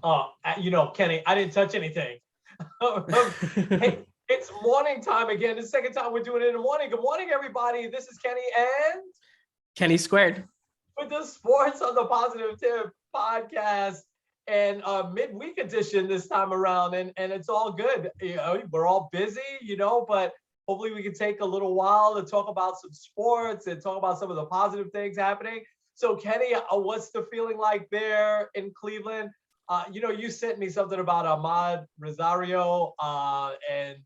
Kenny, I didn't touch anything. Hey, it's morning time again. The second time we're doing it in the morning. Good morning, everybody. This is Kenny and Kenny squared. with the Sports on the Positive Tip podcast and midweek edition this time around. And it's all good. We're all busy, but hopefully we can take a little while to talk about some sports and talk about some of the positive things happening. So, Kenny, what's the feeling like there in Cleveland? You sent me something about Ahmad Rosario and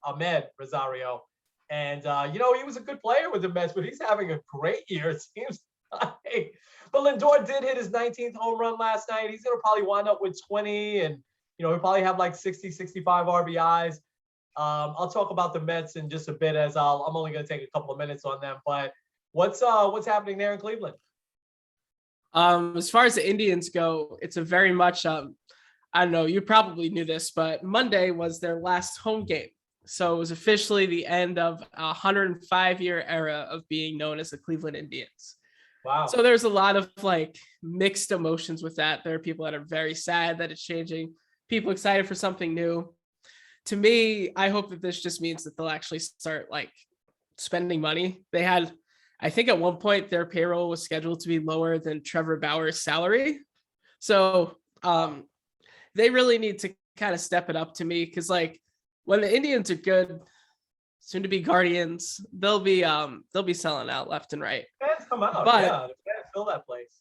Ahmed Rosario. And, he was a good player with the Mets, but he's having a great year, it seems like. But Lindor did hit his 19th home run last night. He's going to probably wind up with 20, and, he'll probably have like 60, 65 RBIs. I'll talk about the Mets in just a bit I'm only going to take a couple of minutes on them. But what's happening there in Cleveland? As far as the Indians go, it's a very much, I don't know, you probably knew this, but Monday was their last home game. So it was officially the end of a 105-year era of being known as the Cleveland Indians. Wow. So there's a lot of mixed emotions with that. There are people that are very sad that it's changing, people excited for something new. To me, I hope that this just means that they'll actually start spending money. They had, I think at one point their payroll was scheduled to be lower than Trevor Bauer's salary. So they really need to kind of step it up to me, because when the Indians are good, soon to be Guardians, they'll be selling out left and right. Fans come out, but, yeah, the fans fill that place.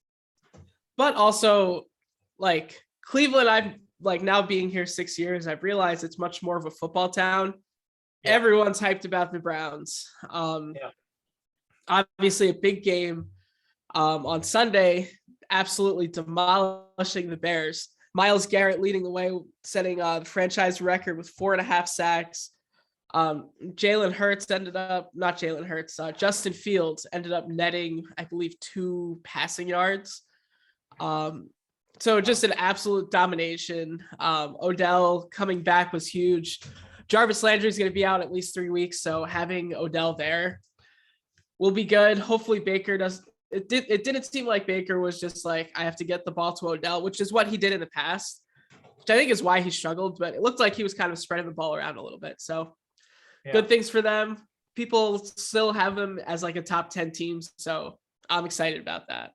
But also, Cleveland, I'm now being here 6 years, I've realized it's much more of a football town. Yeah. Everyone's hyped about the Browns. Obviously a big game on Sunday, absolutely demolishing the Bears. Myles Garrett leading the way, setting the franchise record with 4.5 sacks. Justin Fields ended up netting, I believe, 2 passing yards. So just an absolute domination. Odell coming back was huge. Jarvis Landry is going to be out at least 3 weeks, so having Odell there will be good. Hopefully Baker does. It didn't seem like Baker was just I have to get the ball to Odell, which is what he did in the past, which I think is why he struggled, but it looked like he was kind of spreading the ball around a little bit. So Good things for them. People still have them as a top 10 team. So I'm excited about that.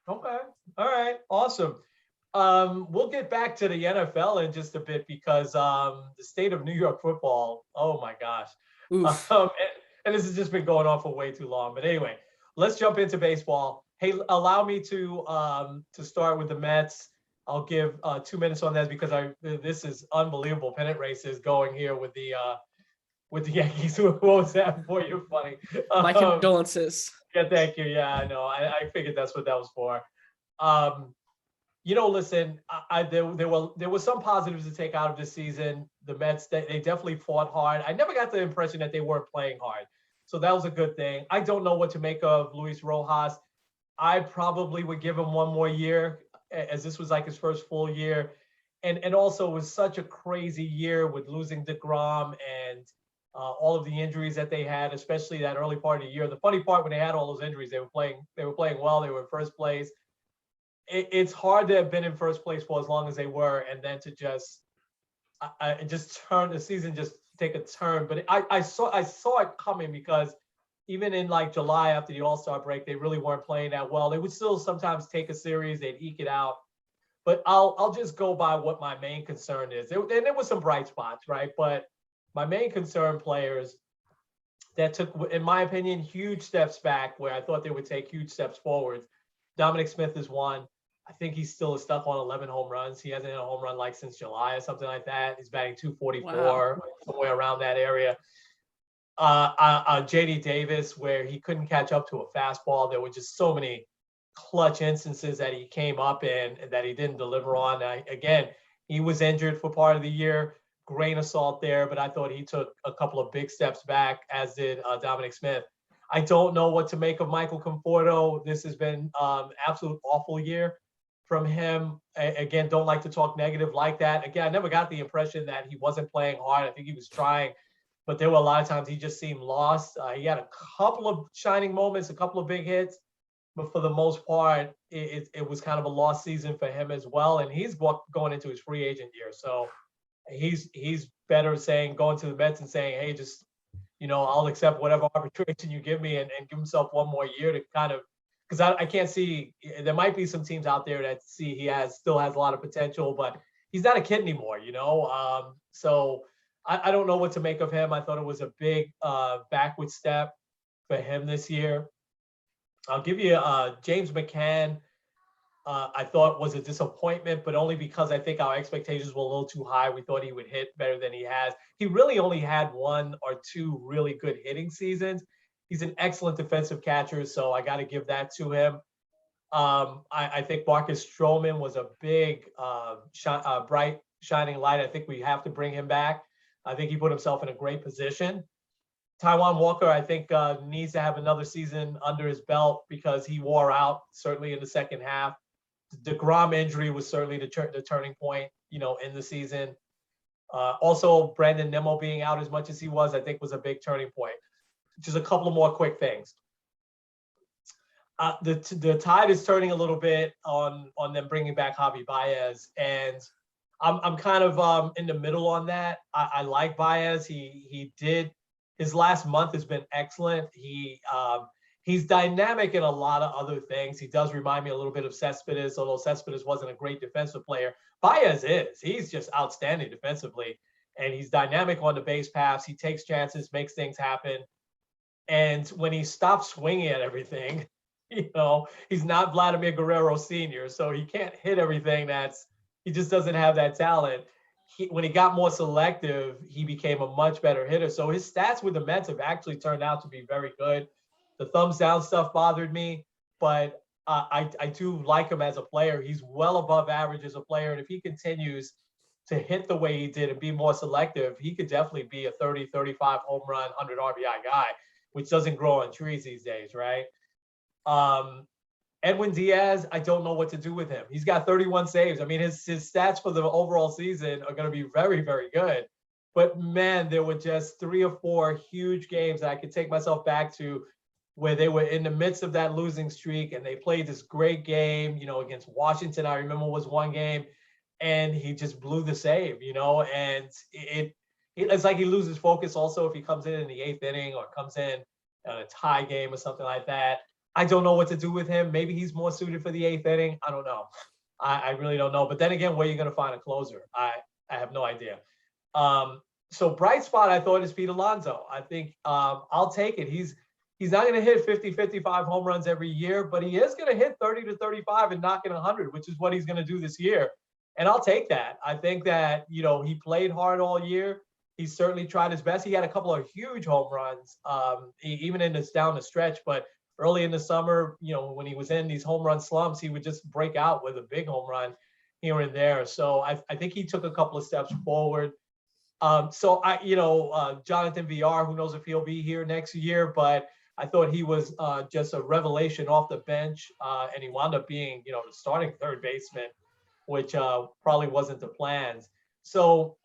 Okay. All right. Awesome. We'll get back to the NFL in just a bit because the state of New York football, oh my gosh. And this has just been going on for way too long. But anyway, let's jump into baseball. Hey, allow me to start with the Mets. I'll give 2 minutes on that because this is unbelievable pennant races going here with the Yankees. What was that for you? Funny. My condolences. Yeah, thank you. Yeah, I know. I figured that's what that was for. Listen, there were some positives to take out of this season. The Mets, they definitely fought hard. I never got the impression that they weren't playing hard. So that was a good thing. I don't know what to make of Luis Rojas. I probably would give him one more year, as this was his first full year. And also it was such a crazy year with losing DeGrom and all of the injuries that they had, especially that early part of the year. The funny part, when they had all those injuries, they were playing well. They were in first place. It's hard to have been in first place for as long as they were, and then to just turn the season, just take a turn. But I saw it coming, because even in July after the All-Star break, they really weren't playing that well. They would still sometimes take a series, they'd eke it out. But I'll just go by what my main concern is. And there was some bright spots, right? But my main concern, players that took, in my opinion, huge steps back where I thought they would take huge steps forward. Dominic Smith is one. I think he's still stuck on 11 home runs. He hasn't hit a home run since July or something like that. He's batting 244, wow, somewhere around that area. JD Davis, where he couldn't catch up to a fastball. There were just so many clutch instances that he came up in and that he didn't deliver on. Again, he was injured for part of the year. Grain of salt there, but I thought he took a couple of big steps back, as did Dominic Smith. I don't know what to make of Michael Conforto. This has been absolute awful year from him. Again, don't like to talk negative like that. Again, I never got the impression that he wasn't playing hard. I think he was trying, but there were a lot of times he just seemed lost. He had a couple of shining moments, a couple of big hits, but for the most part, it was kind of a lost season for him as well. And he's going into his free agent year, so he's better saying going to the Mets and saying, hey, just I'll accept whatever arbitration you give me, and give himself one more year to kind of, because I can't see, there might be some teams out there that see he still has a lot of potential, but he's not a kid anymore. So I don't know what to make of him. I thought it was a big backward step for him this year. I'll give you James McCann. I thought was a disappointment, but only because I think our expectations were a little too high. We thought he would hit better than he has. He really only had one or two really good hitting seasons. He's an excellent defensive catcher, so I got to give that to him. I think Marcus Stroman was a big, bright, shining light. I think we have to bring him back. I think he put himself in a great position. Taijuan Walker, I think, needs to have another season under his belt because he wore out, certainly in the second half. The DeGrom injury was certainly the turning point, in the season. Also, Brandon Nimmo being out as much as he was, I think, was a big turning point. Just a couple of more quick things. The tide is turning a little bit on them bringing back Javi Baez, and I'm kind of in the middle on that. I like Baez. He did, his last month has been excellent. He's dynamic in a lot of other things. He does remind me a little bit of Cespedes, although Cespedes wasn't a great defensive player. Baez is. He's just outstanding defensively, and he's dynamic on the base paths. He takes chances, makes things happen. And when he stops swinging at everything, he's not Vladimir Guerrero Sr., so he can't hit everything. He just doesn't have that talent. When he got more selective, he became a much better hitter. So his stats with the Mets have actually turned out to be very good. The thumbs down stuff bothered me, but I do like him as a player. He's well above average as a player. And if he continues to hit the way he did and be more selective, he could definitely be a 30, 35 home run, 100 RBI guy, which doesn't grow on trees these days, right? Edwin Diaz, I don't know what to do with him. He's got 31 saves. I mean, his stats for the overall season are going to be very, very good. But man, there were just 3 or 4 huge games that I could take myself back to where they were in the midst of that losing streak and they played this great game, against Washington. I remember was one game, and he just blew the save, and it's like he loses focus also if he comes in the 8th inning or comes in a tie game or something like that. I don't know what to do with him. Maybe he's more suited for the 8th inning. I don't know. I really don't know. But then again, where are you going to find a closer? I have no idea. So bright spot, I thought, is Pete Alonso. I think I'll take it. He's not going to hit 50, 55 home runs every year, but he is going to hit 30 to 35 and knock in 100, which is what he's going to do this year. And I'll take that. I think that, he played hard all year. He certainly tried his best. He had a couple of huge home runs, even in this down the stretch, but early in the summer, when he was in these home run slumps, he would just break out with a big home run here and there. So I think he took a couple of steps forward. Jonathan VR, who knows if he'll be here next year, but I thought he was just a revelation off the bench, and he wound up being, the starting third baseman, which probably wasn't the plans. So,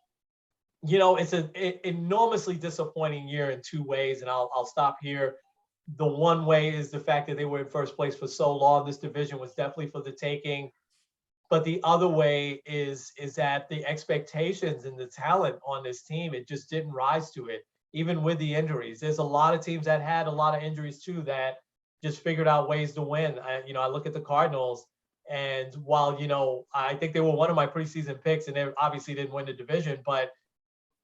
it's an enormously disappointing year in 2 ways, and I'll stop here. The one way is the fact that they were in first place for so long. This division was definitely for the taking. But the other way is that the expectations and the talent on this team, it just didn't rise to it, even with the injuries. There's a lot of teams that had a lot of injuries too that just figured out ways to win. I look at the Cardinals, and while, I think they were one of my preseason picks, and they obviously didn't win the division, but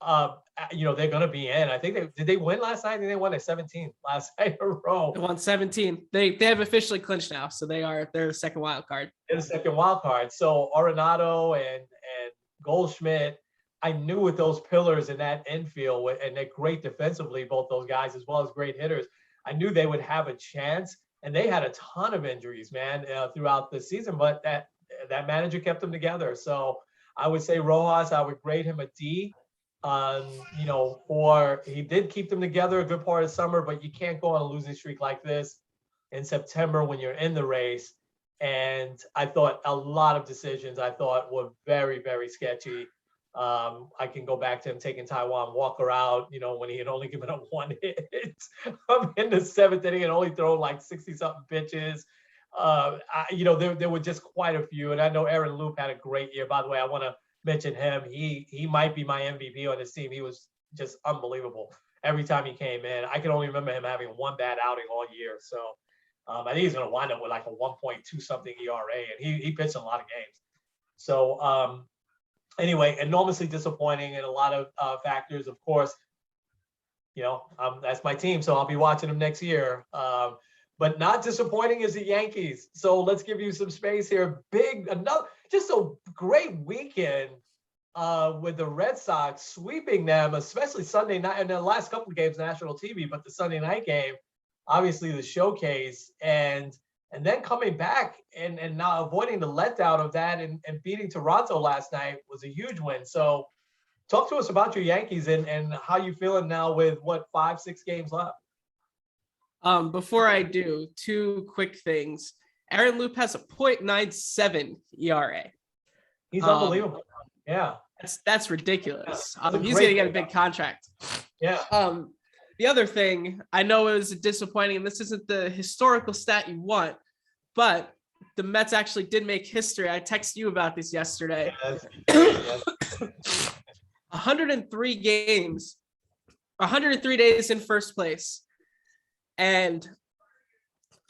they're going to be in. I think did they win last night? I think they won at 17 last night in a row. They won 17. They have officially clinched now, so they're the second wild card. They're the second wild card. So Arenado and Goldschmidt, I knew with those pillars in that infield, and they're great defensively, both those guys, as well as great hitters, I knew they would have a chance. And they had a ton of injuries, man, throughout the season, but that manager kept them together. So I would say Rojas, I would grade him a D. He did keep them together a good part of summer, but you can't go on a losing streak like this in September when you're in the race. And I thought a lot of decisions were very, very sketchy. I can go back to him taking Taijuan Walker out, when he had only given up 1 hit in the 7th inning and only thrown like 60 something pitches. there were just quite a few, and I know Aaron Loop had a great year. By the way, I want to mention him. He might be my MVP on this team. He was just unbelievable every time he came in. I can only remember him having one bad outing all year. So I think he's going to wind up with like a 1.2 something ERA, and he pitched a lot of games. So anyway, enormously disappointing in a lot of factors. Of course, that's my team, so I'll be watching them next year. But not disappointing is the Yankees. So let's give you some space here. Just a great weekend with the Red Sox sweeping them, especially Sunday night, and the last couple of games national TV, but the Sunday night game, obviously the showcase, and then coming back and now avoiding the letdown of that and beating Toronto last night was a huge win. So talk to us about your Yankees and how you feeling now with 5-6 games left. Before I do, two quick things. Aaron Loop has a .97 ERA. He's unbelievable. Yeah. That's ridiculous. He's going to get a big contract. Yeah. The other thing, I know it was disappointing, and this isn't the historical stat you want, but the Mets actually did make history. I texted you about this yesterday. Yes. 103 games, 103 days in first place, and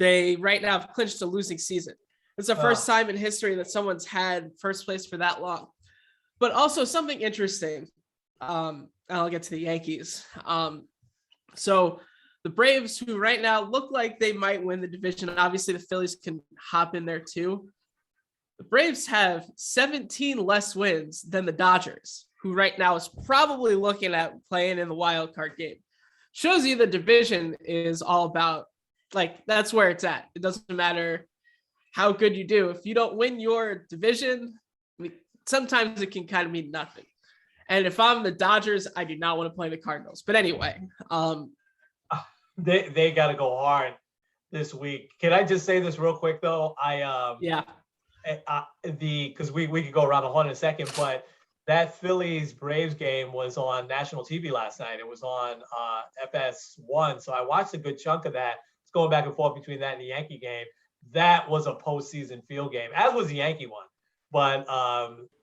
they right now have clinched a losing season. It's the first time in history that someone's had first place for that long. But also something interesting, I'll get to the Yankees. So the Braves, who right now look like they might win the division, obviously the Phillies can hop in there too. The Braves have 17 less wins than the Dodgers, who right now is probably looking at playing in the wild card game. Shows you the division is all about, that's where it's at. It doesn't matter how good you do. If you don't win your division, sometimes it can kind of mean nothing. And if I'm the Dodgers, I do not want to play the Cardinals. But anyway, they got to go hard this week. Can I just say this real quick though? Because we could go around the horn in a second, but that Phillies Braves game was on national TV last night. It was on FS1, so I watched a good chunk of that. It's going back and forth between that and the Yankee game. That was a postseason field game, as was the Yankee one. But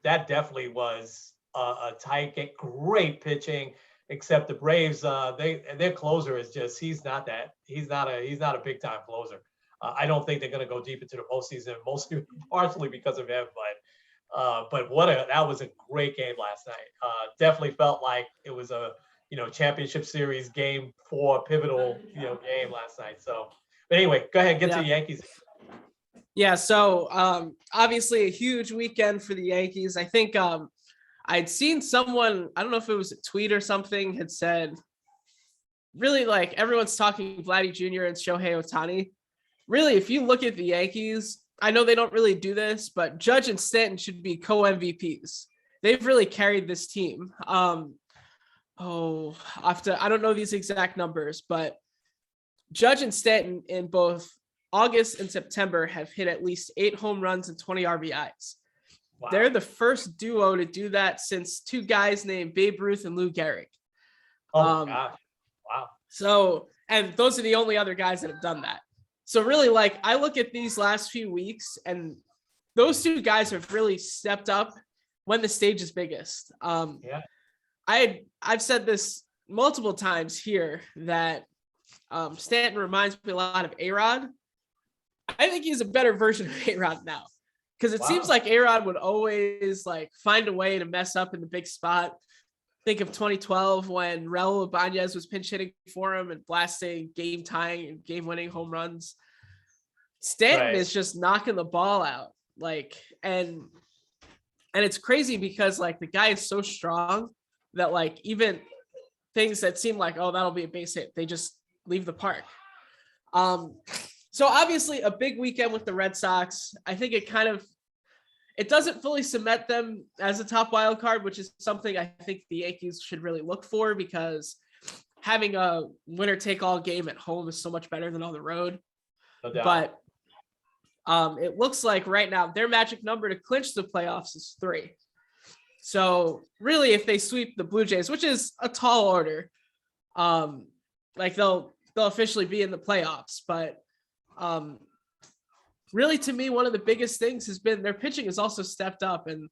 that definitely was a tight game. Great pitching, except the Braves. Their closer is just he's not a big time closer. I don't think they're going to go deep into the postseason, mostly partially because of him. But that was a great game last night. Definitely felt like it was a championship series game 4 pivotal game last night. So, but anyway, go ahead, get to the Yankees. Yeah, so obviously a huge weekend for the Yankees. I think I'd seen someone, I don't know if it was a tweet or something, had said, really, everyone's talking Vladdy Jr. and Shohei Ohtani. Really, if you look at the Yankees, I know they don't really do this, but Judge and Stanton should be co-MVPs. They've really carried this team. I don't know these exact numbers, but Judge and Stanton in both August and September have hit at least 8 home runs and 20 RBIs. Wow. They're the first duo to do that since 2 guys named Babe Ruth and Lou Gehrig. Oh, gosh. Wow. So, and those are the only other guys that have done that. So really, I look at these last few weeks, and those 2 guys have really stepped up when the stage is biggest. I've said this multiple times here that Stanton reminds me a lot of A-Rod. I think he's a better version of A-Rod now, because it seems like A-Rod would always find a way to mess up in the big spot. Think of 2012 when Raul Ibanez was pinch hitting for him and blasting game tying and game winning home runs. Stanton is just knocking the ball out. And it's crazy because the guy is so strong that even things that seem like, oh, that'll be a base hit, they just leave the park. So obviously a big weekend with the Red Sox. I think it doesn't fully cement them as a top wild card, which is something I think the Yankees should really look for, because having a winner take all game at home is so much better than on the road. No doubt. But it looks like right now their magic number to clinch the playoffs is 3. So really, if they sweep the Blue Jays, which is a tall order, they'll officially be in the playoffs. But really, to me, one of the biggest things has been their pitching has also stepped up. And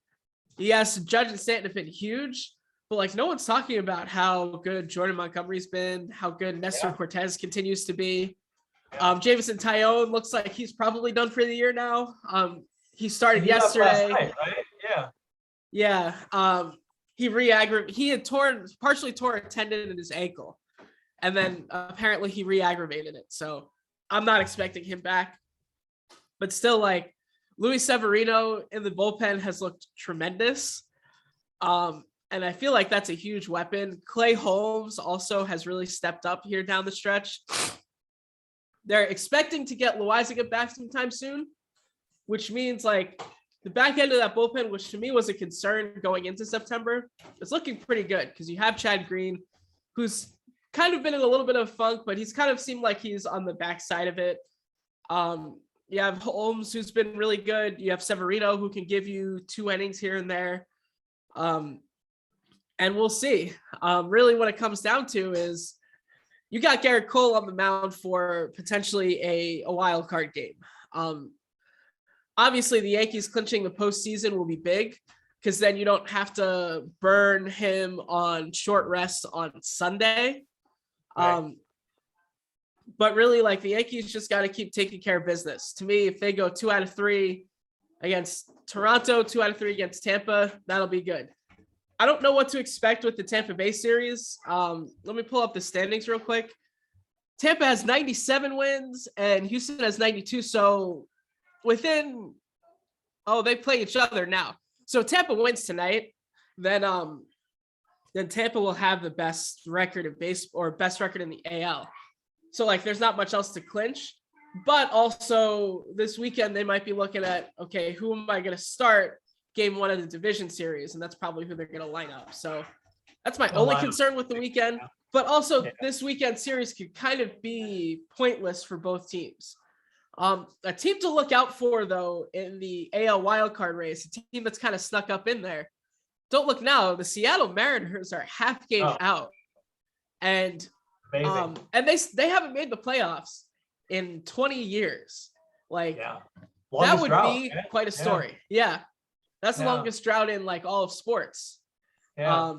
yes, Judge and Stanton have been huge, but like no one's talking about how good Jordan Montgomery's been, how good Nestor Cortez continues to be. Jameson Tyone looks like he's probably done for the year now. He started yesterday. Last night, right? Yeah. Yeah. He had partially tore a tendon in his ankle, and then apparently he re-aggravated it. So I'm not expecting him back, but still, like, Luis Severino in the bullpen has looked tremendous. And I feel like that's a huge weapon. Clay Holmes also has really stepped up here down the stretch. They're expecting to get Loizaga back sometime soon, which means like the back end of that bullpen, which to me was a concern going into September, is looking pretty good because you have Chad Green, who's kind of been in a little bit of funk, but he's kind of seemed like he's on the backside of it. You have Holmes, who's been really good. You have Severino, who can give you 2 innings here and there. And we'll see. Really what it comes down to is you got Garrett Cole on the mound for potentially a wild card game. Obviously, the Yankees clinching the postseason will be big because then you don't have to burn him on short rest on Sunday. Right. But really, like, the Yankees just got to keep taking care of business. To me, if they go 2 out of 3 against Toronto, 2 out of 3 against Tampa, that'll be good. I don't know what to expect with the Tampa Bay series. Let me pull up the standings real quick. Tampa has 97 wins and Houston has 92. So they play each other now. So Tampa wins tonight. Then Tampa will have the best record of best record in the AL. So like there's not much else to clinch. But also this weekend they might be looking at, okay, who am I going to start game 1 of the division series? And that's probably who they're going to line up. So that's my only concern with the weekend. But also this weekend series could kind of be pointless for both teams. A team to look out for, though, in the AL wildcard race, a team that's kind of snuck up in there. Don't look now. The Seattle Mariners are half game out. And they haven't made the playoffs in 20 years. Like that would be quite a story. Yeah. That's the longest drought in like all of sports. Yeah.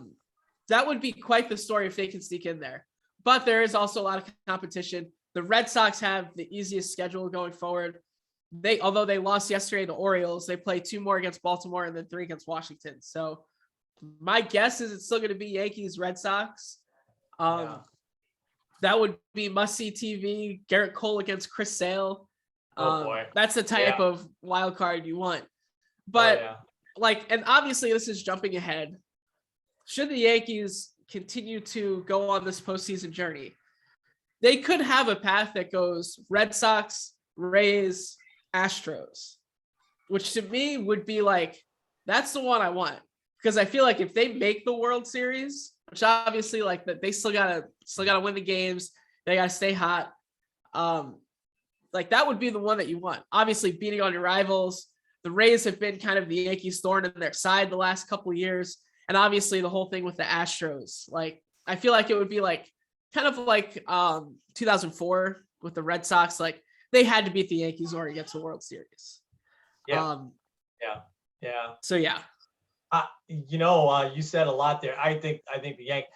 That would be quite the story if they can sneak in there. But there is also a lot of competition. The Red Sox have the easiest schedule going forward. Although they lost yesterday to Orioles, they play 2 more against Baltimore and then 3 against Washington. So my guess is it's still going to be Yankees, Red Sox. That would be must-see TV. Garrett Cole against Chris Sale. That's the type of wild card you want. But and obviously this is jumping ahead. Should the Yankees continue to go on this postseason journey, they could have a path that goes Red Sox, Rays, Astros, which to me would be like, that's the one I want. Because I feel like if they make the World Series, which obviously like that they still gotta win the games, they gotta stay hot. Like that would be the one that you want. Obviously beating on your rivals. The Rays have been kind of the Yankees' thorn in their side the last couple of years. And obviously the whole thing with the Astros. Like, I feel like it would be like kind of like 2004 with the Red Sox. Like they had to beat the Yankees or get to the World Series. So you said a lot there. I think the Yankees.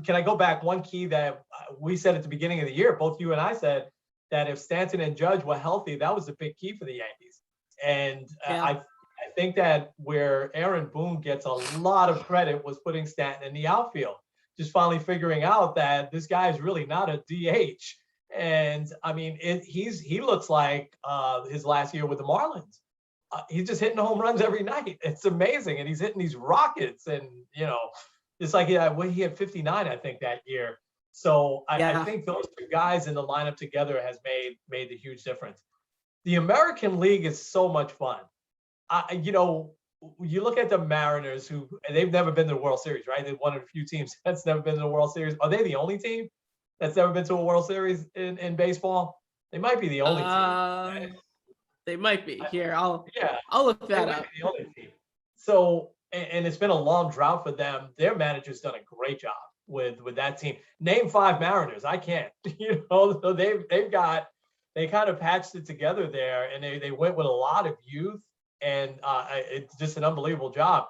Can I go back one key that we said at the beginning of the year? Both you and I said that if Stanton and Judge were healthy, that was a big key for the Yankees. And I think that where Aaron Boone gets a lot of credit was putting Stanton in the outfield, just finally figuring out that this guy is really not a DH. And I mean, he looks like his last year with the Marlins. He's just hitting home runs every night. It's amazing. And he's hitting these rockets. And, it's like he had 59, I think, that year. So I think those 2 guys in the lineup together has made the huge difference. The American League is so much fun. You look at the Mariners, who they've never been to the World Series, right? They're one of the few teams that's never been to the World Series. Are they the only team that's never been to a World Series in baseball? They might be the only team. Right? They might be. Here, I'll look that up. The only team. So, and it's been a long drought for them. Their manager's done a great job with that team. Name 5 Mariners. I can't. So they've got they kind of patched it together there, and they went with a lot of youth, and it's just an unbelievable job.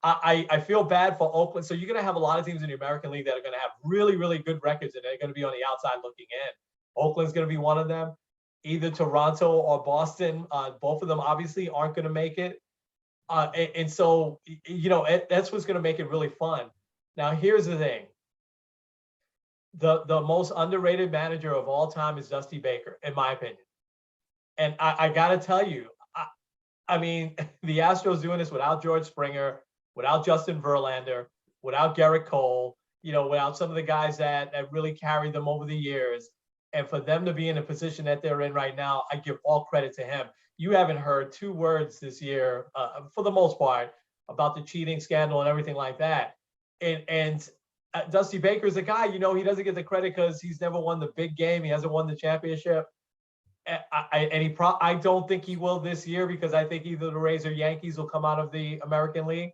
I feel bad for Oakland. So you're going to have a lot of teams in the American League that are going to have really, really good records, and they're going to be on the outside looking in. Oakland's going to be one of them. Either Toronto or Boston. Both of them obviously aren't going to make it. And so, that's what's going to make it really fun. Now, here's the thing. The most underrated manager of all time is Dusty Baker, in my opinion. And I got to tell you, I mean, the Astros doing this without George Springer, without Justin Verlander, without Garrett Cole, without some of the guys that really carried them over the years. And for them to be in the position that they're in right now, I give all credit to him. You haven't heard two words this year, for the most part, about the cheating scandal and everything like that. And Dusty Baker's a guy, he doesn't get the credit because he's never won the big game. He hasn't won the championship. I don't think he will this year, because I think either the Rays or Yankees will come out of the American League.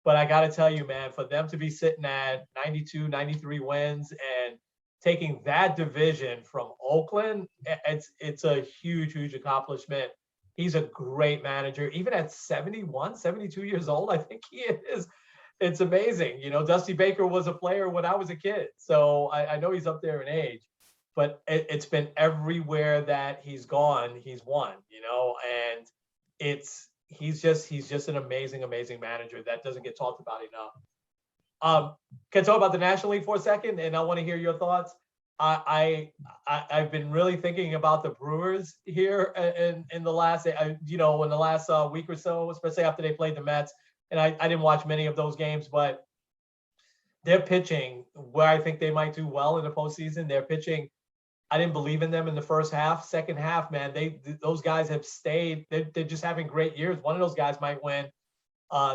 But I got to tell you, man, for them to be sitting at 92, 93 wins and taking that division from Oakland, it's a huge, huge accomplishment. He's a great manager, even at 71, 72 years old. I think he is. It's amazing. Dusty Baker was a player when I was a kid, so I know he's up there in age, but it's been everywhere that he's gone, he's won, and he's just an amazing, amazing manager that doesn't get talked about enough. Can I talk about the National League for a second? And I want to hear your thoughts. I've been really thinking about the Brewers here in the last, week or so, especially after they played the Mets. And I didn't watch many of those games, but they're pitching where I think they might do well in the postseason. They're pitching. I didn't believe in them in the first half. Second half, man, those guys have stayed. They're just having great years. One of those guys might win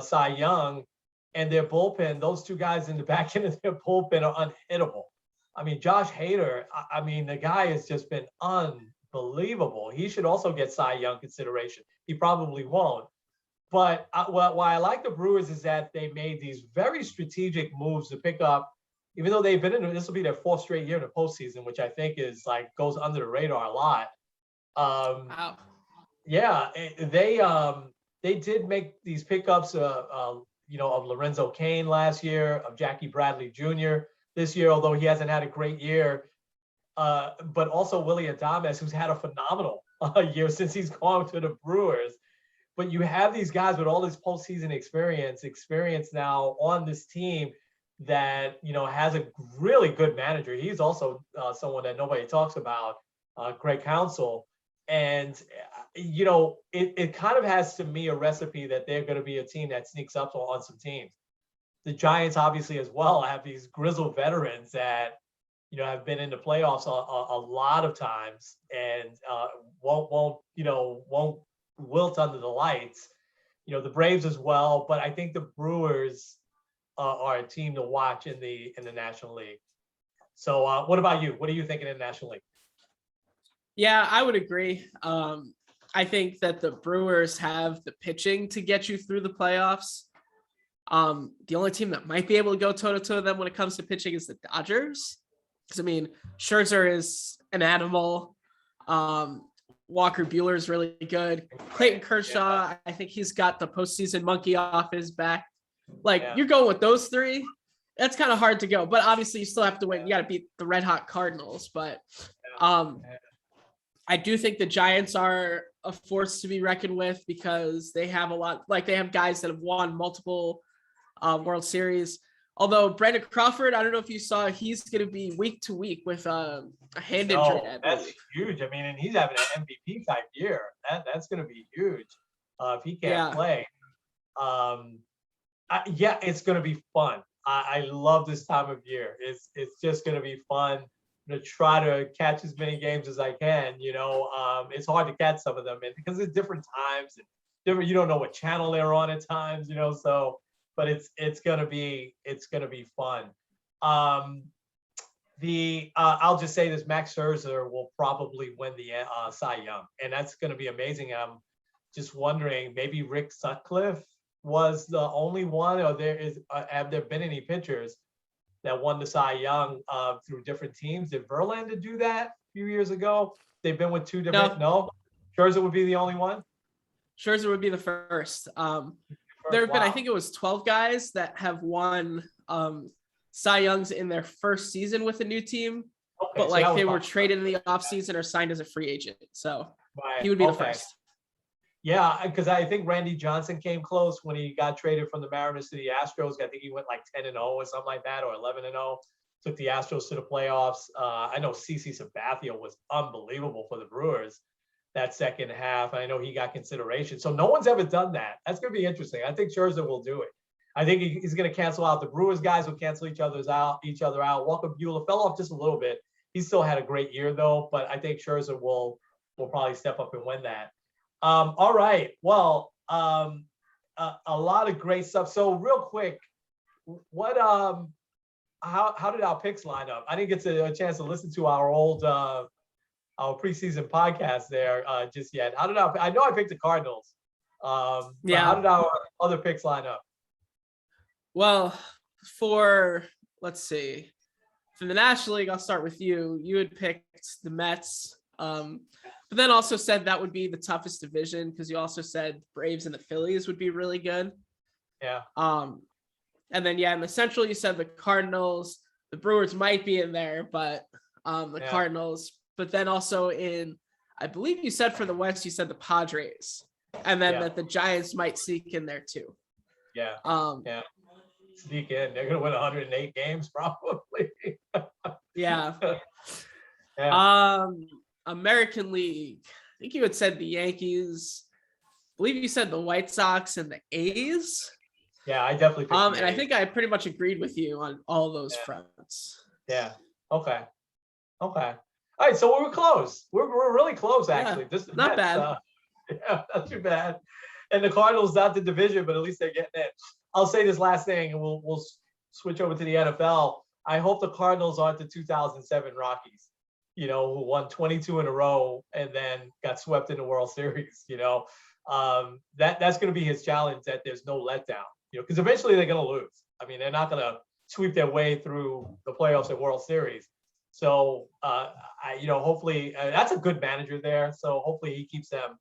Cy Young. And their bullpen, those two guys in the back end of their bullpen are unhittable. I mean, Josh Hader, the guy has just been unbelievable. He should also get Cy Young consideration. He probably won't. But why I like the Brewers is that they made these very strategic moves to pick up, even though they've been this will be their fourth straight year in the postseason, which I think is goes under the radar a lot. Wow. Yeah, they did make these pickups, of Lorenzo Cain last year, of Jackie Bradley Jr. this year, although he hasn't had a great year. But also Willie Adames, who's had a phenomenal year since he's gone to the Brewers. But you have these guys with all this postseason experience now on this team that, has a really good manager. He's also someone that nobody talks about, Greg Counsell. And, it kind of has to me a recipe that they're going to be a team that sneaks up on some teams. The Giants obviously as well have these grizzled veterans that, have been in the playoffs a lot of times and won't wilt under the lights. The Braves as well, but I think the Brewers are a team to watch in the National League. So what about you? What are you thinking in the National League? Yeah, I would agree. I think that the Brewers have the pitching to get you through the playoffs. The only team that might be able to go toe-to-toe with them when it comes to pitching is the Dodgers. Because, Scherzer is an animal. Walker Buehler is really good. Clayton Kershaw, I think he's got the postseason monkey off his back. You're going with those three. That's kind of hard to go. But obviously, you still have to win. You got to beat the red-hot Cardinals. But I do think the Giants are a force to be reckoned with because they have they have guys that have won multiple World Series. Although Brandon Crawford, I don't know if you saw, he's going to be week to week with a hand injury. That's huge. And he's having an MVP type year. That's going to be huge if he can't play. It's going to be fun. I love this time of year. It's just going to be fun. I'm going to try to catch as many games as I can. It's hard to catch some of them because it's different times and different. You don't know what channel they're on at times. So. But it's gonna be fun. I'll just say this: Max Scherzer will probably win the Cy Young, and that's gonna be amazing. I'm just wondering, maybe Rick Sutcliffe was the only one, or have there been any pitchers that won the Cy Young through different teams? Did Verlander do that a few years ago? They've been with two different. No, Scherzer would be the only one. Scherzer would be the first. There have been, I think it was 12 guys that have won Cy Youngs in their first season with a new team, but like they were traded in the offseason or signed as a free agent. So he would be the first. Yeah, because I think Randy Johnson came close when he got traded from the Mariners to the Astros. I think he went like 10-0 or something like that, or 11-0. Took the Astros to the playoffs. I know CC Sabathia was unbelievable for the Brewers that second half. I know he got consideration. So no one's ever done that. That's going to be interesting. I think Scherzer will do it. I think he's going to cancel out the Brewers guys. Will cancel each other out. Walker Buehler fell off just a little bit. He still had a great year though, but I think Scherzer will probably step up and win that. All right. Well, a lot of great stuff. So real quick, what how did our picks line up? I didn't get a chance to listen to our old our preseason podcast there just yet. How did I know I picked the Cardinals. How did our other picks line up? Well, let's see. For the National League, I'll start with you. You had picked the Mets. But then also said that would be the toughest division because you also said Braves and the Phillies would be really good. Yeah. And then in the Central you said the Cardinals, the Brewers might be in there, but Cardinals. But then also I believe you said for the West you said the Padres, and then that the Giants might sneak in there too. Yeah. Sneak in. They're gonna win 108 games probably. Yeah. American League, I think you had said the Yankees. I believe you said the White Sox and the A's. Yeah, I definitely picked the A's. And I think I pretty much agreed with you on all those fronts. Yeah. Okay. All right, so we're close. We're really close actually. Yeah, just not bad. Not too bad. And the Cardinals not the division, but at least they're getting it. I'll say this last thing, and we'll switch over to the NFL. I hope the Cardinals aren't the 2007 Rockies. Who won 22 in a row and then got swept in the World Series. That's going to be his challenge, that there's no letdown. Because eventually they're going to lose. I mean, they're not going to sweep their way through the playoffs and World Series. So, hopefully that's a good manager there. So hopefully he keeps them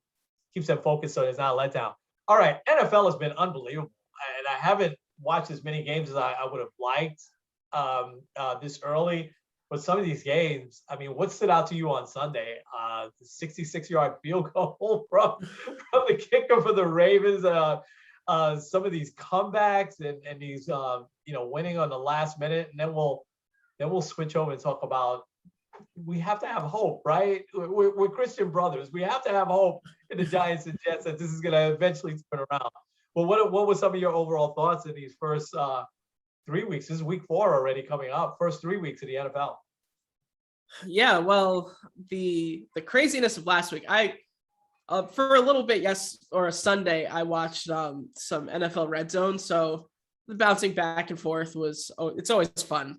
focused so there's not a letdown. All right, NFL has been unbelievable, and I haven't watched as many games as I would have liked this early. But some of these games, I mean, what stood out to you on Sunday? The 66-yard field goal from the kicker for the Ravens. Some of these comebacks and these, winning on the last minute, and then we'll switch over and talk about. We have to have hope, right? We're Christian brothers. We have to have hope in the Giants and Jets that this is going to eventually turn around. Well, what were some of your overall thoughts in these first 3 weeks? This is week 4 already coming up. First 3 weeks of the NFL. Yeah, well, the craziness of last week, I for a little bit, or a Sunday, I watched some NFL Red Zone. So the bouncing back and forth it's always fun.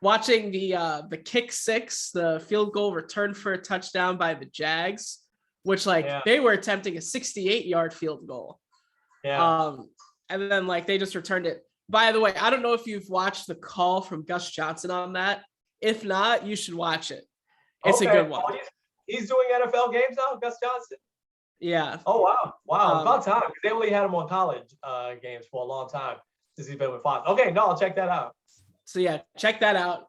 Watching the kick six, the field goal return for a touchdown by the Jags, which they were attempting a 68-yard field goal. Yeah. And then they just returned it. By the way, I don't know if you've watched the call from Gus Johnson on that. If not, you should watch it. It's a good one. Oh, he's doing NFL games now, Gus Johnson? Yeah. Oh, wow. About time. They only had him on college games for a long time since he's been with Fox. Okay, no, I'll check that out. So, yeah, check that out.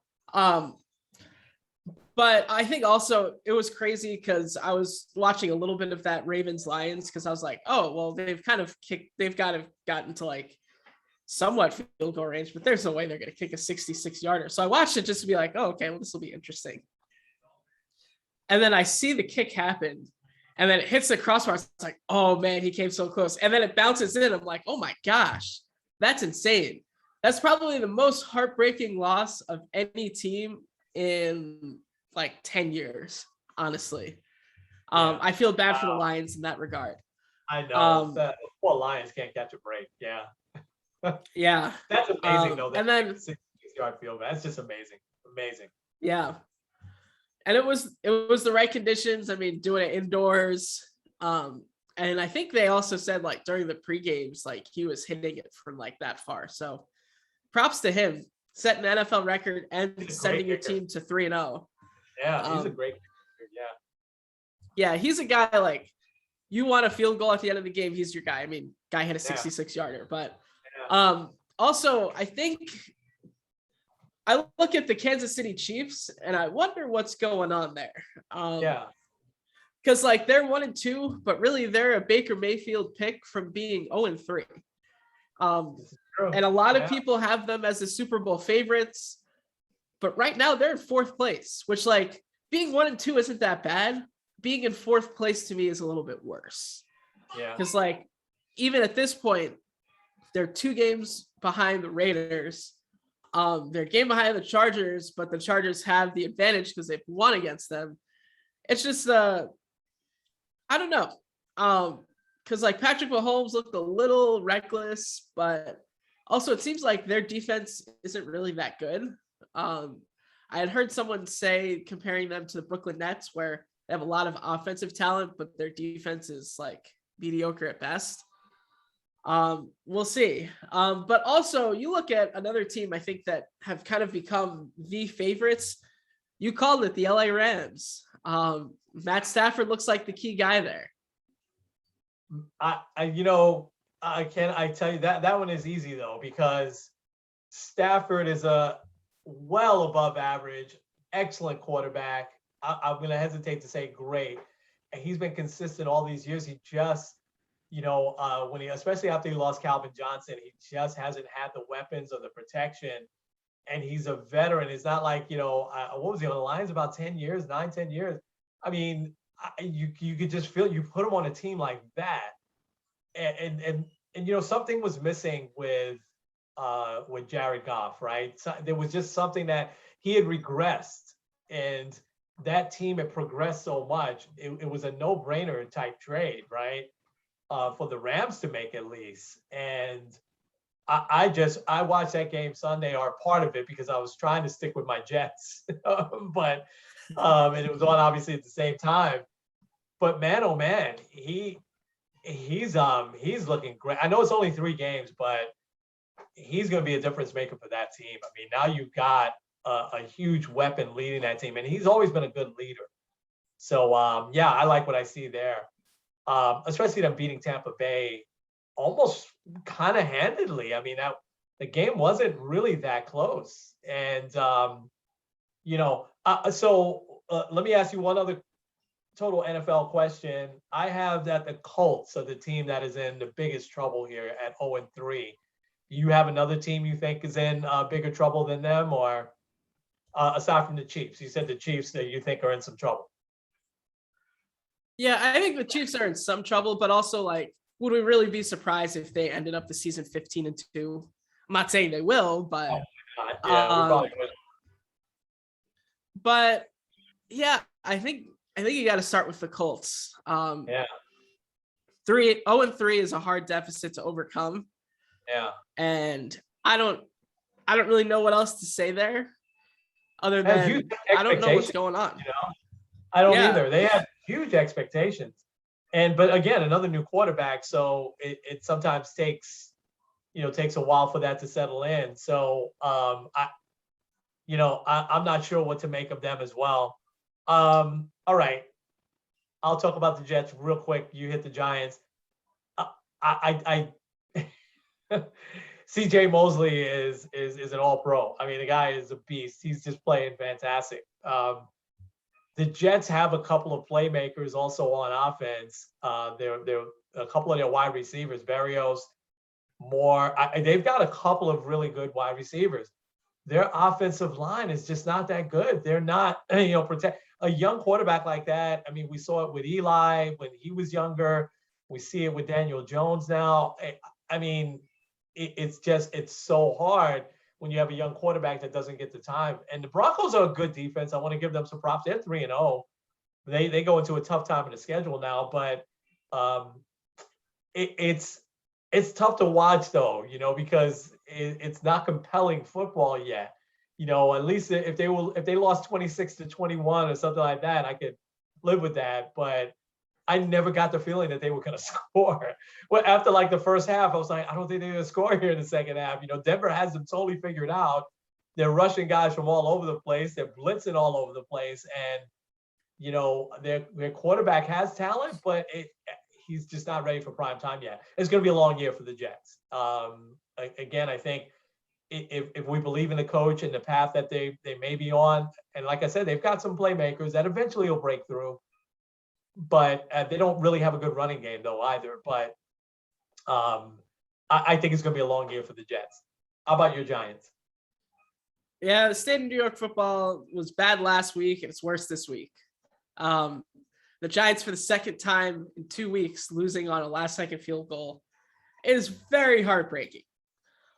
But I think also it was crazy because I was watching a little bit of that Ravens-Lions because I was like, oh, well, they've gotten to somewhat field goal range, but there's no way they're going to kick a 66-yarder. So I watched it just to be like, oh, okay, well, this will be interesting. And then I see the kick happen, and then it hits the crossbar. It's like, oh, man, he came so close. And then it bounces in. I'm like, oh, my gosh, that's insane. That's probably the most heartbreaking loss of any team in 10 years, honestly. I feel bad for the Lions in that regard. I know. The poor Lions can't catch a break. Yeah. Yeah. That's amazing, though. And then 66-yard field. That's just amazing. Amazing. Yeah. And it was the right conditions. I mean, doing it indoors. And I think they also said during the pre-games, he was hitting it from that far. So props to him, setting an NFL record and sending your team to 3-0. Yeah, he's a great. Yeah, he's a guy like you want a field goal at the end of the game, he's your guy. I mean, guy hit a Yeah. 66-yarder, but Yeah. also I think I look at the Kansas City Chiefs and I wonder what's going on there. Yeah. Because like they're 1-2, but really they're a Baker Mayfield pick from being 0-3. This is true. And a lot of Yeah. people have them as the Super Bowl favorites, but right now they're in fourth place, which like being 1-2 isn't that bad. Being in fourth place to me is a little bit worse. Yeah. Because like even at this point, they're 2 games behind the Raiders. They're a game behind the Chargers, but the Chargers have the advantage because they've won against them. It's just I don't know. Because like Patrick Mahomes looked a little reckless, but also it seems like their defense isn't really that good. I had heard someone say comparing them to the Brooklyn Nets, where they have a lot of offensive talent, but their defense is like mediocre at best. We'll see. But also you look at another team, I think that have kind of become the favorites. You called it the LA Rams. Matt Stafford looks like the key guy there. I tell you that one is easy though, because Stafford is a well above average, excellent quarterback. I'm going to hesitate to say great. And he's been consistent all these years. He just, especially after he lost Calvin Johnson, he just hasn't had the weapons or the protection. And he's a veteran. It's not like, what was he on the Lions about 10 years, 10 years? I mean, you could just feel you put him on a team like that. And something was missing with Jared Goff, right? So there was just something that he had regressed, and that team had progressed so much. It was a no-brainer type trade, right? For the Rams to make at least. And I watched that game Sunday, or part of it, because I was trying to stick with my Jets, but and it was on obviously at the same time. But man, oh man, he's looking great. I know it's only 3 games, but he's going to be a difference maker for that team. I mean, now you've got a huge weapon leading that team, and he's always been a good leader. So yeah, I like what I see there, especially them beating Tampa Bay almost kind of handedly. I mean, the game wasn't really that close, and let me ask you one other total NFL question. I have that the Colts are the team that is in the biggest trouble here at 0-3. You have another team you think is in bigger trouble than them, or aside from the Chiefs? You said the Chiefs that you think are in some trouble. Yeah, I think the Chiefs are in some trouble, but also like, would we really be surprised if they ended up the season 15-2? I'm not saying they will, but yeah, we probably would. But yeah, I think you got to start with the Colts. Yeah. 0-3 is a hard deficit to overcome. Yeah. And I don't really know what else to say there, other than I don't know what's going on. I don't either. They have huge expectations, but again, another new quarterback, so it sometimes takes a while for that to settle in. So I'm not sure what to make of them as well. All right, I'll talk about the Jets real quick. You hit the Giants. CJ Mosley is an all-pro. I mean, the guy is a beast. He's just playing fantastic. The Jets have a couple of playmakers also on offense. They're a couple of their wide receivers, Berrios, Moore. They've got a couple of really good wide receivers. Their offensive line is just not that good. They're not, protect a young quarterback like that. I mean, we saw it with Eli when he was younger. We see it with Daniel Jones now. I mean, it's so hard when you have a young quarterback that doesn't get the time. And the Broncos are a good defense. I want to give them some props. They're 3-0. They go into a tough time in the schedule now, but it's tough to watch though, because it's not compelling football yet. At least if they lost 26-21 or something like that, I could live with that. But I never got the feeling that they were going to score. Well, after like the first half, I was like, I don't think they're going to score here in the second half. Denver has them totally figured out. They're rushing guys from all over the place. They're blitzing all over the place. And their quarterback has talent, but he's just not ready for prime time yet. It's going to be a long year for the Jets. Again, I think if we believe in the coach and the path that they may be on, and like I said, they've got some playmakers that eventually will break through, but they don't really have a good running game though either. But I think it's going to be a long year for the Jets. How about your Giants? Yeah, the state of New York football was bad last week, and it's worse this week. The Giants, for the second time in 2 weeks, losing on a last-second field goal. It is very heartbreaking.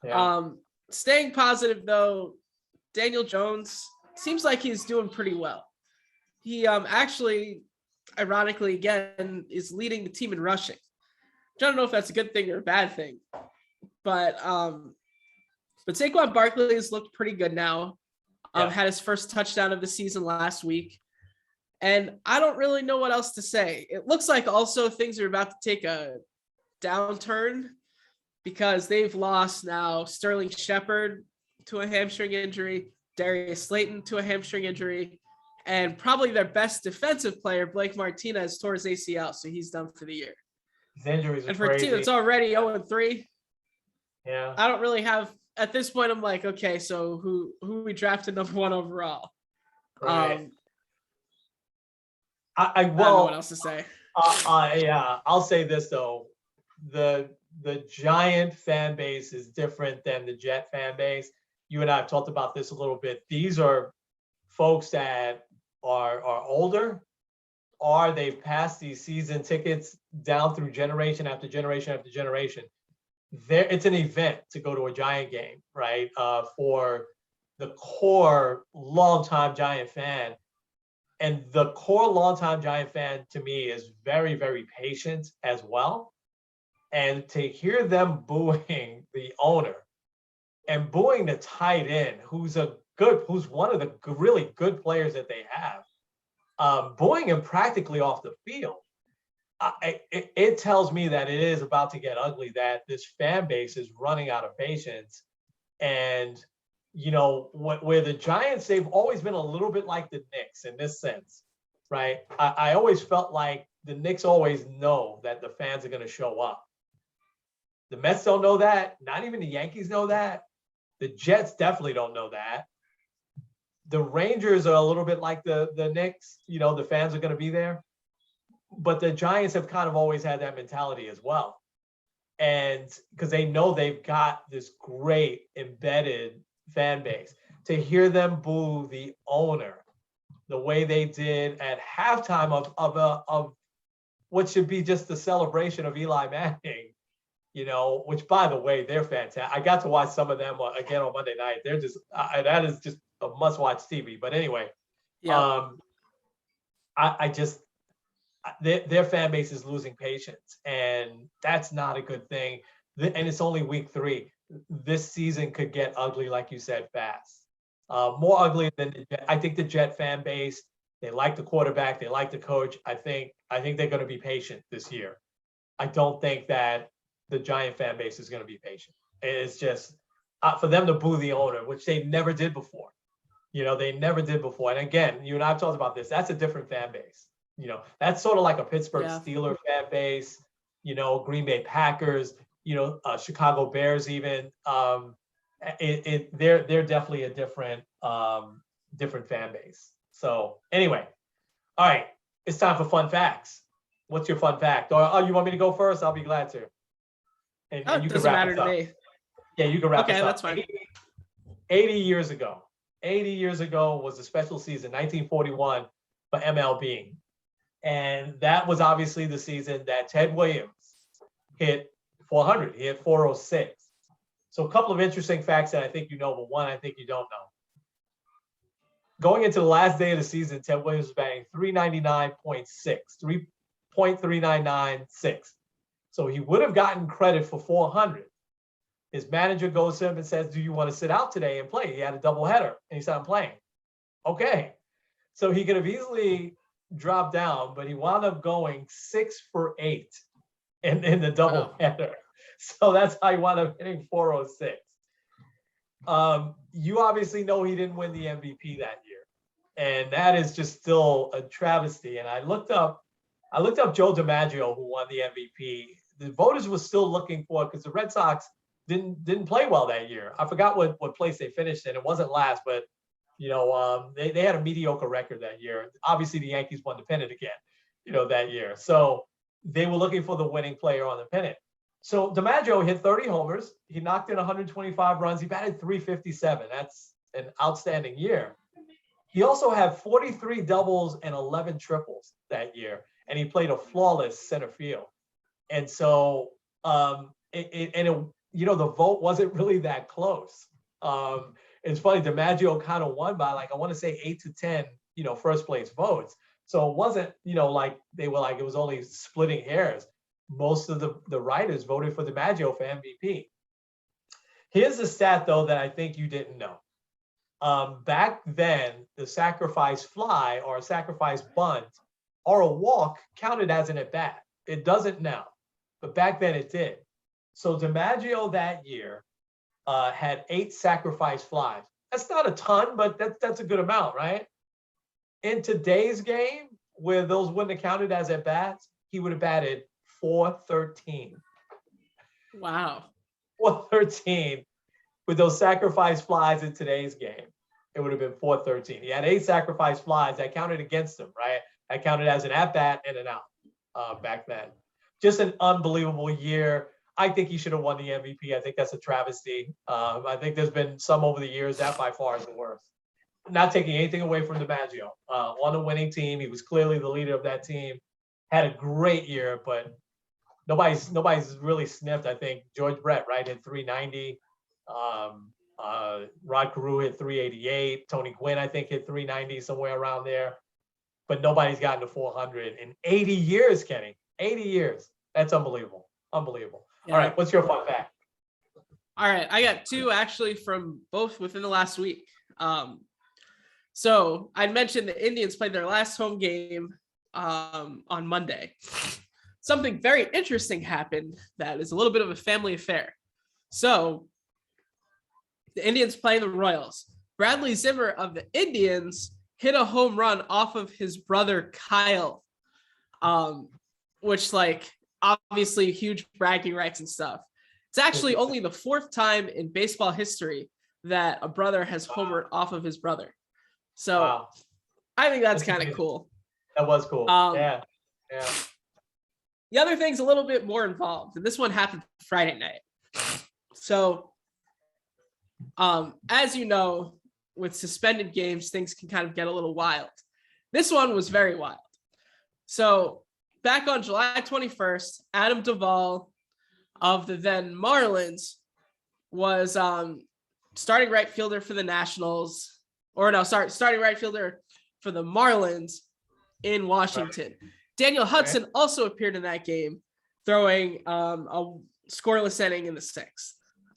Yeah. Staying positive, though, Daniel Jones seems like he's doing pretty well. He actually, ironically, again, is leading the team in rushing. I don't know if that's a good thing or a bad thing, but Saquon Barkley has looked pretty good now. Had his first touchdown of the season last week. And I don't really know what else to say. It looks like also things are about to take a downturn because they've lost now Sterling Shepard to a hamstring injury, Darius Slayton to a hamstring injury, and probably their best defensive player, Blake Martinez, tore his ACL, so he's done for the year. His injuries are and for crazy. a team that's already 0-3, yeah, I don't really have at this point. I'm like, okay, so who we drafted number 1 overall? Right. I don't know what else to say. Yeah, I'll say this though: the Giant fan base is different than the Jet fan base. You and I have talked about this a little bit. These are folks that are older, or they've passed these season tickets down through generation after generation after generation. It's an event to go to a Giant game, right? For the core longtime Giant fan. And the core longtime Giant fan to me is very, very patient as well. And to hear them booing the owner and booing the tight end, who's one of the really good players that they have, booing him practically off the field, it tells me that it is about to get ugly, that this fan base is running out of patience. And where the Giants, they've always been a little bit like the Knicks in this sense, right? I always felt like the Knicks always know that the fans are going to show up. The Mets don't know that. Not even the Yankees know that. The Jets definitely don't know that. The Rangers are a little bit like the Knicks. The fans are going to be there. But the Giants have kind of always had that mentality as well. And because they know they've got this great embedded fan base, to hear them boo the owner the way they did at halftime of what should be just the celebration of Eli Manning, which, by the way, they're fantastic. I got to watch some of them again on Monday night. They're just that is just a must-watch TV. But anyway, I just their fan base is losing patience, and that's not a good thing. And it's only week 3. This season could get ugly, like you said, fast. More ugly than I think the Jet fan base. They like the quarterback. They like the coach. I think they're going to be patient this year. I don't think that the Giant fan base is going to be patient. It's just for them to boo the owner, which they never did before. They never did before. And again, you and I have talked about this. That's a different fan base. That's sort of like a Pittsburgh Steelers fan base. Green Bay Packers. Chicago Bears even. They're definitely a different fan base. So anyway, all right, it's time for fun facts. What's your fun fact? Or you want me to go first? I'll be glad to. And you can doesn't wrap matter this to up. me. Yeah, you can wrap this up. Okay, that's fine. 80 years ago was a special season, 1941 for MLB. And that was obviously the season that Ted Williams hit 400. He hit 406. So a couple of interesting facts that I think you know, but one I think you don't know. Going into the last day of the season, Ted Williams was batting 399.6, 3.3996. So he would have gotten credit for 400. His manager goes to him and says, "Do you want to sit out today and play?" He had a doubleheader, and he said, "I'm playing." Okay. So he could have easily dropped down, but he wound up going 6 for 8 in the doubleheader. So that's how he wound up hitting 406. You obviously know he didn't win the MVP that year. And that is just still a travesty. And I looked up Joe DiMaggio, who won the MVP. The voters were still looking for, because the Red Sox didn't play well that year. I forgot what place they finished in. It wasn't last, but they had a mediocre record that year. Obviously, the Yankees won the pennant again, that year. So they were looking for the winning player on the pennant. So DiMaggio hit 30 homers. He knocked in 125 runs. He batted 357. That's an outstanding year. He also had 43 doubles and 11 triples that year, and he played a flawless center field. And so, the vote wasn't really that close. It's funny, DiMaggio kind of won by I want to say 8 to 10, first place votes. So it wasn't, like they were like, it was only splitting hairs. Most of the writers voted for DiMaggio for MVP. Here's the stat, though, that I think you didn't know. Back then, the sacrifice fly or a sacrifice bunt or a walk counted as an at-bat. It doesn't now, but back then it did. So DiMaggio that year had 8 sacrifice flies. That's not a ton, but that's a good amount, right? In today's game, where those wouldn't have counted as at-bats, he would have batted 413. Wow. 413 with those sacrifice flies in today's game. It would have been 413. He had 8 sacrifice flies that counted against him, right? That counted as an at-bat and an out back then. Just an unbelievable year. I think he should have won the MVP. I think that's a travesty. I think there's been some over the years that by far is the worst. Not taking anything away from DiMaggio. On the winning team, he was clearly the leader of that team. Had a great year, but nobody's really sniffed. I think George Brett, right, hit 390. Rod Carew hit 388. Tony Gwynn, I think, hit 390, somewhere around there. But nobody's gotten to 400 in 80 years, Kenny. 80 years. That's unbelievable. Unbelievable. Yeah. All right, what's your fun fact? All right, I got 2 actually from both within the last week. So I mentioned the Indians played their last home game on Monday. Something very interesting happened that is a little bit of a family affair. So the Indians playing the Royals. Bradley Zimmer of the Indians hit a home run off of his brother Kyle, which obviously huge bragging rights and stuff. It's actually only the 4th time in baseball history that a brother has homered off of his brother. So wow. I think that's kind of cool. That was cool. Yeah. The other thing's a little bit more involved, and this one happened Friday night. So, as you know, with suspended games, things can kind of get a little wild. This one was very wild. So, back on July 21st, Adam Duvall of the then Marlins was starting right fielder for the Nationals, starting right fielder for the Marlins in Washington. Right. Daniel Hudson also appeared in that game, throwing a scoreless inning in the 6th.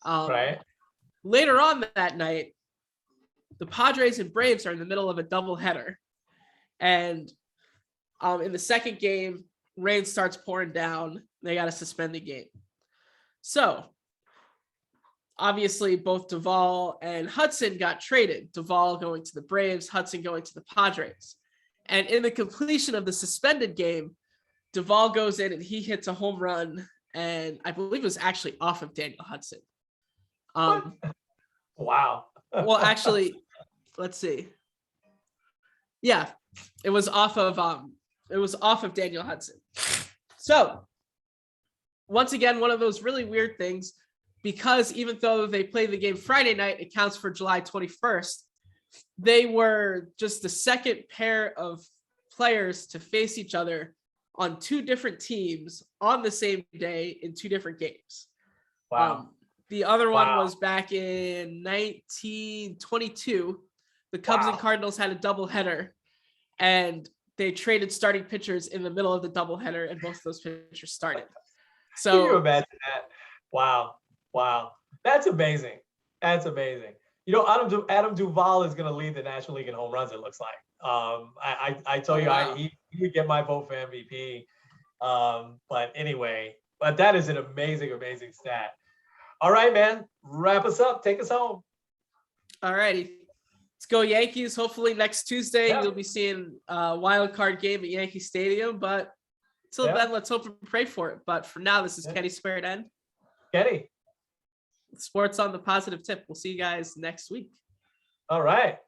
Right. Later on that night, the Padres and Braves are in the middle of a doubleheader. And in the second game, rain starts pouring down. They got to suspend the game. So, obviously, both Duvall and Hudson got traded. Duvall going to the Braves, Hudson going to the Padres. And in the completion of the suspended game, Duvall goes in and he hits a home run, and I believe it was actually off of Daniel Hudson. Wow. Well, actually, let's see. Yeah, it was off of Daniel Hudson. So, once again, one of those really weird things, because even though they played the game Friday night, it counts for July 21st. They were just the second pair of players to face each other on 2 different teams on the same day in 2 different games. Wow. The other one was back in 1922. The Cubs and Cardinals had a doubleheader, and they traded starting pitchers in the middle of the doubleheader, and both of those pitchers started. So can you imagine that? Wow. That's amazing. Adam Duvall is going to lead the National League in home runs, it looks like. I tell you, he would get my vote for MVP. But anyway, that is an amazing stat. All right, man, wrap us up. Take us home. All righty. Let's go Yankees. Hopefully next Tuesday Yeah. you'll be seeing a wild card game at Yankee Stadium. But until Yeah. then, let's hope and pray for it. But for now, this is Yeah. Kenny Squared End. Kenny. Sports on the positive tip. We'll see you guys next week. All right.